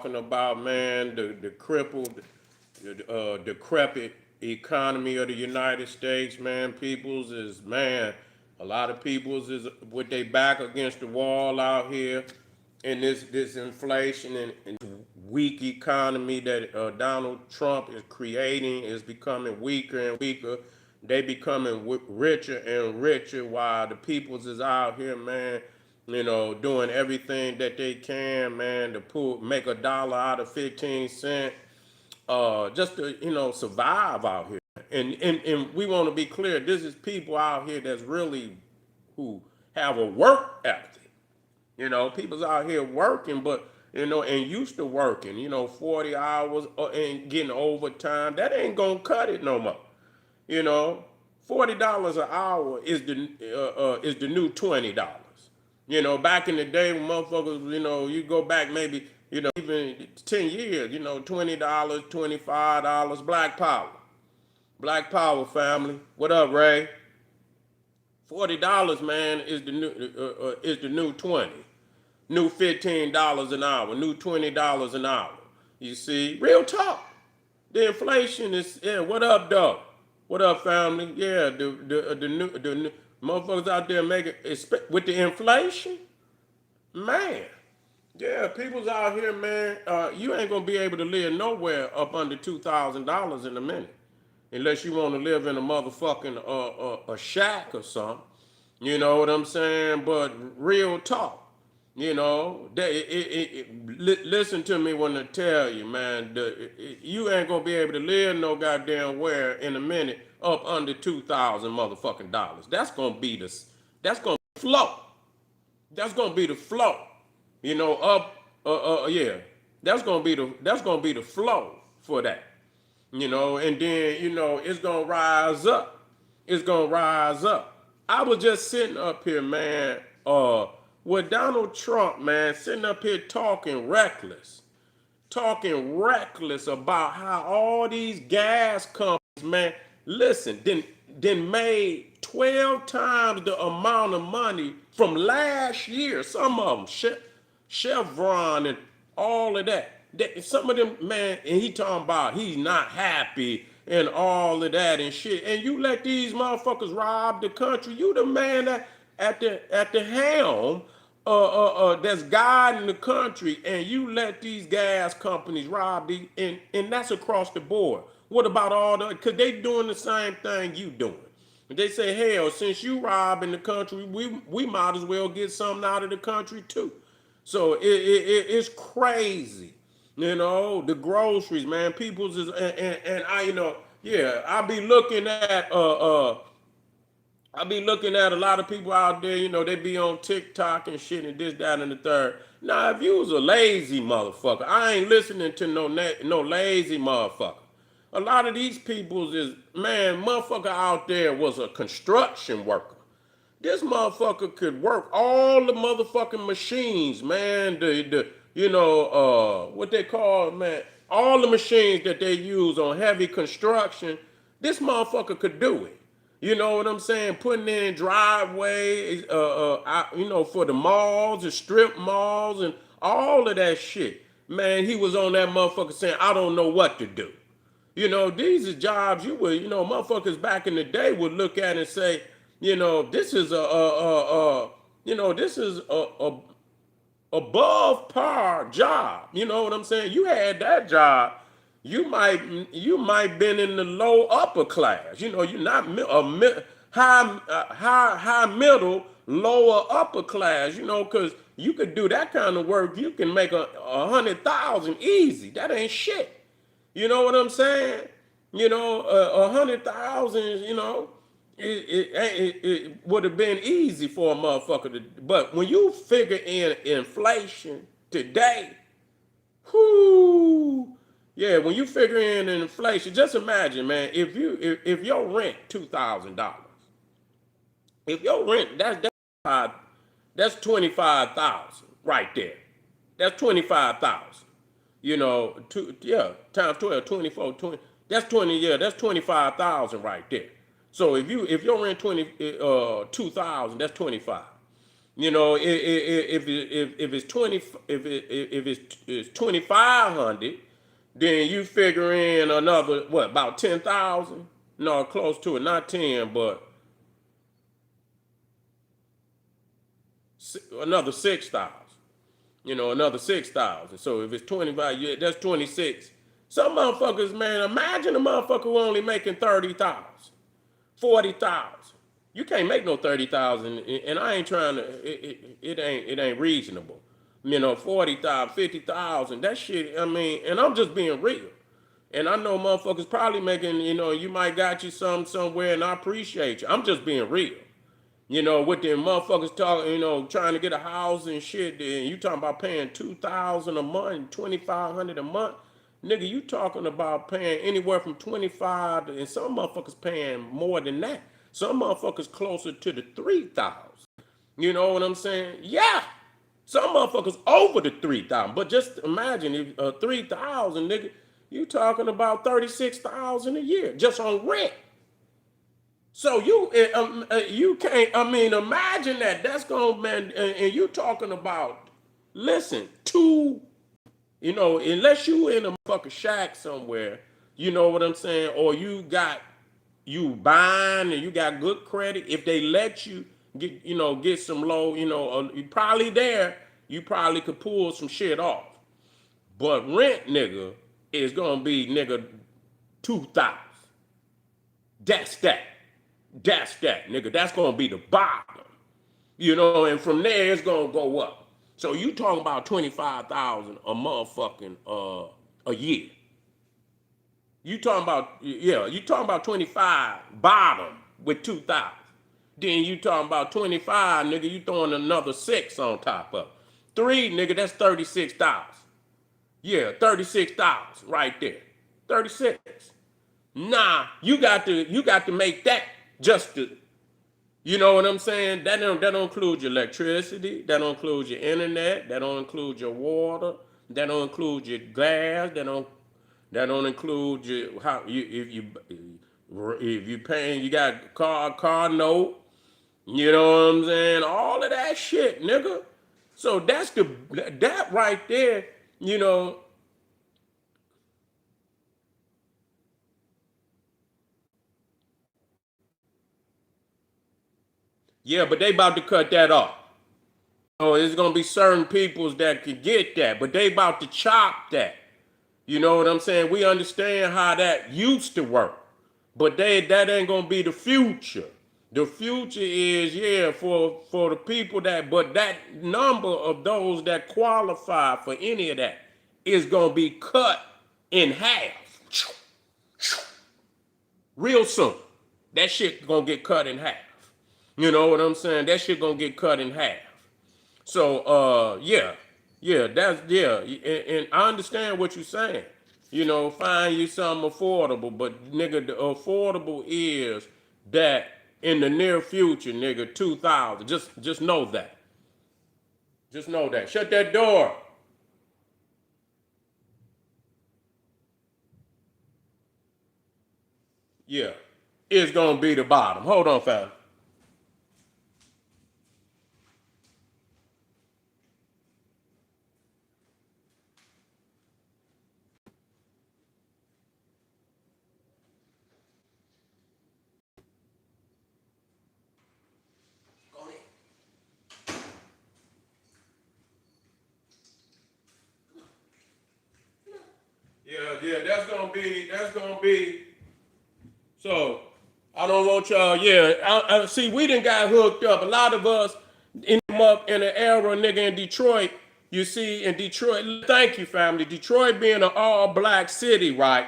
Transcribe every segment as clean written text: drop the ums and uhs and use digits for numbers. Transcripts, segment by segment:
talking about, man, the crippled, decrepit economy of the United States, man. Peoples is, man, a lot of peoples is with their back against the wall out here in this inflation and weak economy that Donald Trump is creating is becoming weaker and weaker. They becoming richer and richer while the peoples is out here, man, doing everything that they can, man, to make a dollar out of 15 cents, just to, survive out here. And we want to be clear, this is people out here that's really who have a work ethic. People's out here working, but and used to working, 40 hours and getting overtime. That ain't gonna cut it no more. You know, $40 an hour is the new $20. Back in the day when motherfuckers, you go back maybe, even 10 years, $20, $25, Black Power. Black Power family. What up, Ray? $40, man, is the new 20. New $15 an hour, new $20 an hour. You see, real talk. The inflation is, yeah, what up, though? What up, family? Yeah, the new motherfuckers out there making, with the inflation, man. Yeah, people's out here, man. You ain't gonna be able to live nowhere up under $2,000 in a minute, unless you want to live in a motherfucking a shack or something. You know what I'm saying? But real talk. Listen to me when I tell you, man. You ain't gonna be able to live no goddamn where in a minute up under 2,000 motherfucking dollars. That's gonna be the. That's gonna flow. That's gonna be the flow. Up. Yeah. That's gonna be the flow for that. And then it's gonna rise up. It's gonna rise up. I was just sitting up here, man. With Donald Trump, man, sitting up here talking reckless about how all these gas companies, man, listen, then made 12 times the amount of money from last year. Some of them, Chevron and all of that. Some of them, man, and he talking about he's not happy and all of that and shit. And you let these motherfuckers rob the country. You the man that at the helm that's guiding the country, and you let these gas companies rob these, and that's across the board. What about all the? Because they doing the same thing you doing. They say, hell, since you robbing the country, we might as well get something out of the country too. So it's crazy. The groceries, man. People's is and I, yeah, I be looking at a lot of people out there, they be on TikTok and shit and this, that, and the third. Now, if you was a lazy motherfucker, I ain't listening to no lazy motherfucker. A lot of these peoples is, man, motherfucker out there was a construction worker. This motherfucker could work all the motherfucking machines, man. What they call, man, all the machines that they use on heavy construction. This motherfucker could do it. You know what I'm saying? Putting in driveways, for the malls, the strip malls, and all of that shit. Man, he was on that motherfucker saying, I don't know what to do. These are jobs you would, motherfuckers back in the day would look at and say, this is this is a above par job. You know what I'm saying? You had that job, you might been in the low upper class. You're not high middle, lower upper class. Because you could do that kind of work. You can make 100,000 easy. That ain't shit. You know what I'm saying? 100,000. It would have been easy for a motherfucker to. But when you figure in inflation today, whoo, yeah, when you figure in inflation, just imagine, man, if your rent $2,000, if your rent that's 25,000 right there. That's 25,000. Times 12, 24, 20. That's 20. Yeah, that's 25,000 right there. So if your rent 2,000, that's 25. You know, if it's 20, if it's 2,500, then you figure in another what, about 10,000? No, close to it, not 10, but another 6,000. You know, another 6,000. So if it's 25, yeah, that's 26. Some motherfuckers, man, imagine a motherfucker who only making 30,000, 40,000. You can't make no 30,000, and I ain't trying to. It ain't reasonable. You know, 40,000, 50,000. That shit. I mean, and I'm just being real. And I know motherfuckers probably making. You know, you might got you some somewhere, and I appreciate you. I'm just being real. You know, with them motherfuckers talking, you know, trying to get a house and shit, and you talking about paying 2,000 a month, 2,500 a month. Nigga, you talking about paying anywhere from 25 to, and some motherfuckers paying more than that. Some motherfuckers closer to the 3,000. You know what I'm saying? Yeah. Some motherfuckers over the 3,000. But just imagine if 3,000, nigga, you talking about 36,000 a year just on rent. So you can't. I mean, imagine that. That's gonna, man. And you talking about, listen, two. You know, unless you in a fucking shack somewhere, you know what I'm saying, or you buying and you got good credit. If they let you get some low, you probably there. You probably could pull some shit off. But rent, nigga, is gonna be nigga 2,000. That's that. That's that, nigga. That's gonna be the bottom. You know, and from there it's gonna go up. So you talking about 25,000 a motherfucking a year. You talking about, yeah, you talking about 25 bottom with 2,000. Then you talking about 25, nigga, you throwing another 6 on top of it. 3, nigga, that's 36,000. Yeah, 36,000 right there. 36. Nah, you got to make that just to, you know what I'm saying? That don't include your electricity, that don't include your internet, that don't include your water, that don't include your gas, that don't include your how you if you paying, you got car note, you know what I'm saying? All of that shit, nigga. So that right there, you know. Yeah, but they about to cut that off. Oh, there's gonna be certain peoples that can get that, but they about to chop that. You know what I'm saying? We understand how that used to work, but that ain't gonna be the future. The future is, yeah, for the people but that number of those that qualify for any of that is gonna be cut in half real soon. That shit gonna get cut in half. You know what I'm saying? That shit gonna get cut in half. So yeah, and I understand what you're saying. You know, find you something affordable, but nigga, the affordable is that in the near future, nigga, 2,000. Just know that. Just know that. Shut that door. Yeah, it's gonna be the bottom. Hold on, fam. Yeah, that's gonna be. So I don't want y'all. Yeah, I see. We done got hooked up. A lot of us up in the era, nigga, in Detroit. You see, in Detroit. Thank you, family. Detroit being an all-black city, right?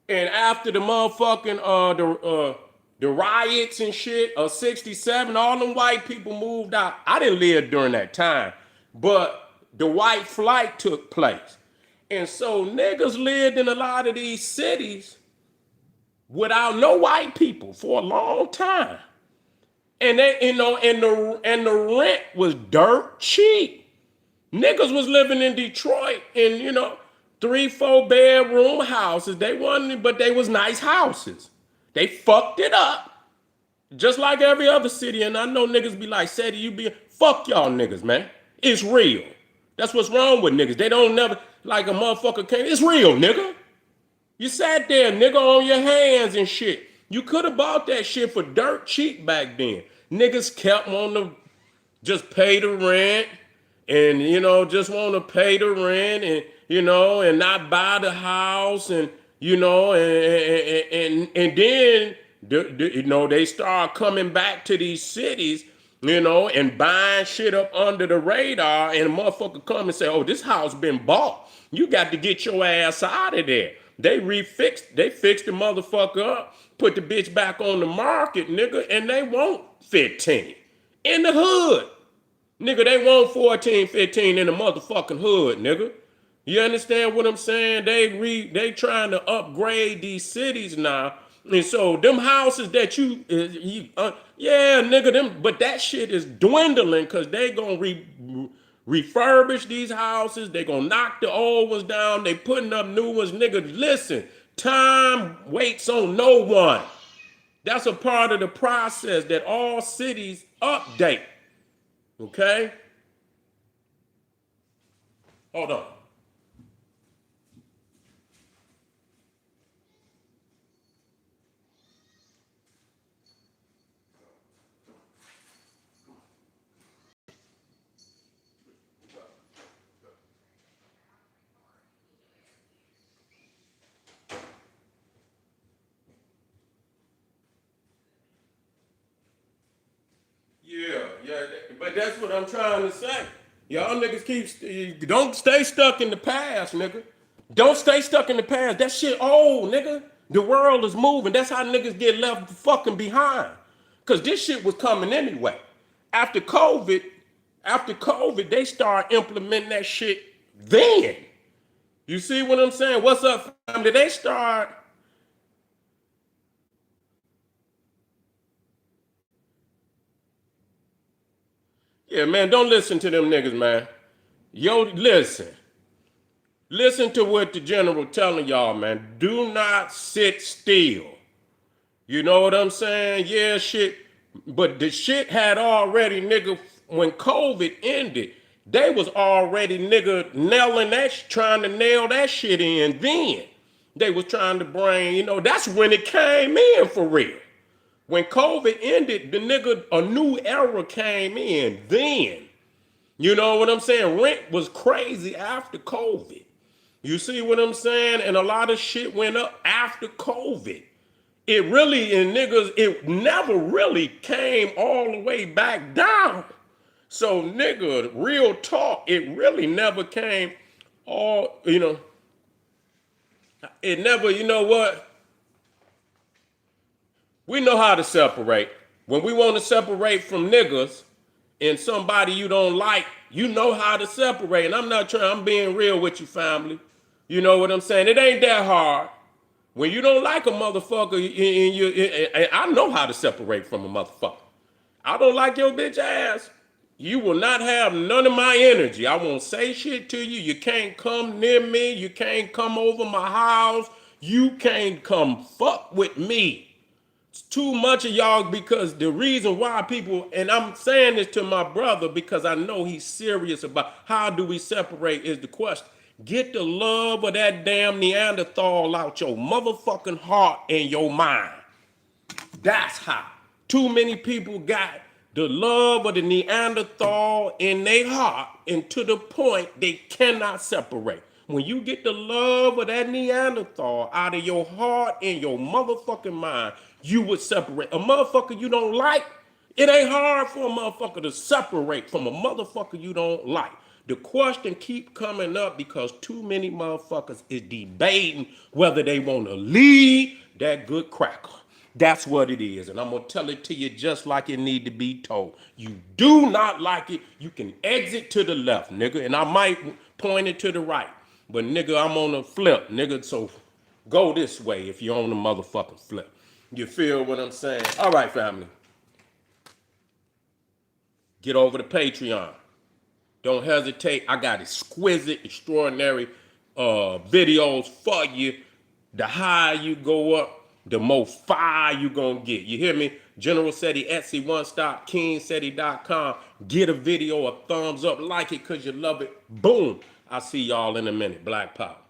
And after the motherfucking the riots and shit of '67, all them white people moved out. I didn't live during that time, but the white flight took place, and so niggas lived in a lot of these cities without no white people for a long time. And they, and the rent was dirt cheap. Niggas was living in Detroit in, 3, 4 bedroom houses. They wasn't, but they was nice houses. They fucked it up. Just like every other city. And I know niggas be like, Seti, you be Fuck y'all niggas, man. It's real. That's what's wrong with niggas. They don't never, like a motherfucker came, it's real, nigga. You sat there, nigga, on your hands and shit. You could have bought that shit for dirt cheap back then. Niggas kept on to just pay the rent and, just want to pay the rent and, and not buy the house and, and then, they start coming back to these cities, and buying shit up under the radar, and a motherfucker come and say, oh, this house been bought. You got to get your ass out of there. They fixed the motherfucker up, put the bitch back on the market, nigga, and they want 15 in the hood. Nigga, they want 14, 15 in the motherfucking hood, nigga. You understand what I'm saying? They trying to upgrade these cities now. And so them houses that yeah, nigga, but that shit is dwindling because they gonna refurbish these houses. They gonna knock the old ones down. They putting up new ones. Nigga, listen, time waits on no one. That's a part of the process that all cities update. Okay? Hold on. Yeah, but that's what I'm trying to say. Y'all niggas don't stay stuck in the past, nigga. Don't stay stuck in the past. That shit old, nigga. The world is moving. That's how niggas get left fucking behind. Cause this shit was coming anyway. After COVID, they start implementing that shit then. You see what I'm saying? What's up, fam? Did they start? Yeah, man, don't listen to them niggas, man. Yo, listen. Listen to what the general telling y'all, man. Do not sit still. You know what I'm saying? Yeah, shit. But the shit had already, nigga, when COVID ended, they was already, nigga, trying to nail that shit in then. They was trying to bring, that's when it came in for real. When COVID ended, the nigga, a new era came in then. You know what I'm saying? Rent was crazy after COVID. You see what I'm saying? And a lot of shit went up after COVID. It really, and niggas, it never really came all the way back down. So, nigga, real talk, it really never came all, it never, you know what? We know how to separate. When we want to separate from niggas and somebody you don't like, you know how to separate. And I'm being real with you, family. You know what I'm saying? It ain't that hard. When you don't like a motherfucker, I know how to separate from a motherfucker. I don't like your bitch ass. You will not have none of my energy. I won't say shit to you. You can't come near me. You can't come over my house. You can't come fuck with me. It's too much of y'all because the reason why people, and I'm saying this to my brother because I know he's serious about how do we separate is the question. Get the love of that damn Neanderthal out your motherfucking heart and your mind. That's how. Too many people got the love of the Neanderthal in their heart, and to the point they cannot separate. When you get the love of that Neanderthal out of your heart and your motherfucking mind, you would separate. A motherfucker you don't like, it ain't hard for a motherfucker to separate from a motherfucker you don't like. The question keep coming up because too many motherfuckers is debating whether they want to leave that good cracker. That's what it is. And I'm going to tell it to you just like it need to be told. You do not like it, you can exit to the left, nigga. And I might point it to the right. But, nigga, I'm on the flip, nigga. So go this way if you're on the motherfucking flip. You feel what I'm saying? All right, family. Get over to Patreon. Don't hesitate. I got exquisite, extraordinary videos for you. The higher you go up, the more fire you gonna get. You hear me? General Seti, Etsy, One Stop, KingSeti.com. Get a video a thumbs up, like it because you love it. Boom. I'll see y'all in a minute. Black Power.